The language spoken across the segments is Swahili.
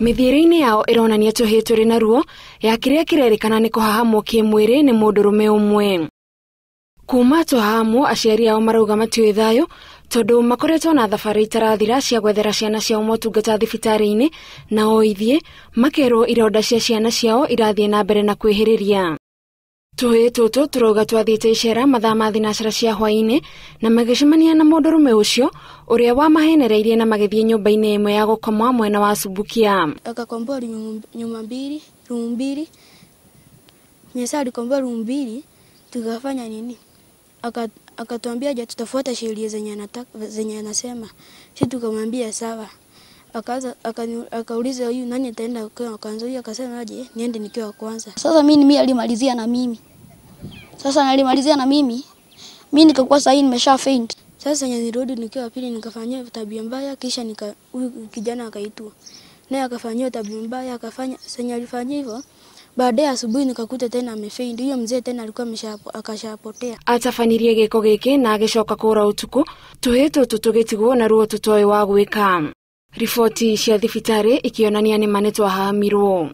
Mithiire-ini yao ironania tuhi turi na ruo ya kiria kirerikana ni kuhahamwo kimwiri ni mundurume umwe. Kuma tuhahamwo aciari ao marauga matiui thayo tondu makoretwo na thabari itarathira cia gwethera ciana ciao motungata thibitari-ini na oithie makerwo ironda cia ciana ciao irathie na mbere na kwihiriria. Tuhi tutu turauga twathiite icera mathaa ma thinacara cia hwaini na magicemania na mundurume ucio uria wamahenereirie na magithie nyumba-ini imwe ya gukoma mwena wa Subukia. Akakomboa nyumba mbili, room mbili. Nyesa alikomboa room mbili, tukafanya nini? Akatuambia je tutafuata sheria zenye anasema. Sisi tukamwambia sawa. Akauliza huyu nani ataenda kwa kwanza, huyu akasema aje niende nikiwa kwanza. Sasa mimi alimalizia na mimi. Mimi nikakuwa sasa nimesha faint. Sasa nirudi nikiwa pili nikafanyia tabia mbaya kisha huyu kijana akaitwa. Naye akafanyia tabia mbaya sasa alifanyia hivyo. Baadaye asubuhi nikakuta tena amefaint. Huyo mzee tena alikuwa akashapotea. Atafanirie giko giki na agicoka kura utuku. Tuhi tutu tugitigwo na ruo tutoi wa gwika. Rifoti cia thibitari ikionania ni manetwa hamirwo.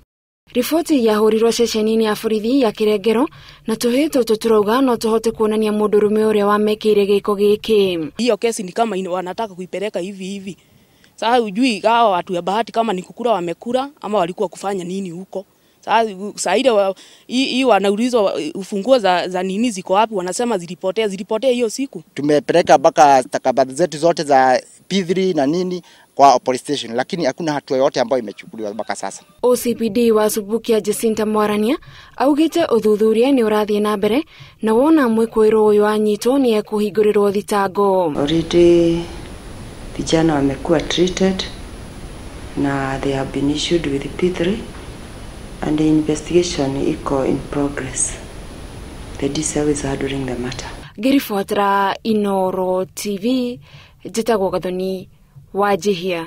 Rifoti yahurirwo ceceni-ini ya borithi ya Kirengero na tuhi tutu turauga no tuhote kuonania mundurume uria wamekeire giko giki. Hiyo kesi ni kama wanataka kuipeleka hivi. Sasa hujui hao watu ya bahati kama ni kukura wamekura ama walikuwa kufanya nini huko. Sasa ile hii wanaulizwa ufunguo za nini ziko wapi, wanasema zilipotea hiyo siku. Tumepeleka mpaka stakabadhi zetu zote za P3 na nini kwa police station, lakini hakuna hatua yote ambayo imechukuliwa mpaka sasa. OCPD wa Subukia Jacinta Mwarania augite uthuthuria ni urathie na mbere na wona mwekwiro uyu anyitwo ni ekuhingurirwo thitango. Already vijana wamekuwa treated na they have been issued with P3 and the investigation iko in progress. The DCI is handling the matter. Girifuatira Inoro TV, Jitagwo Gathoni, Wajihia.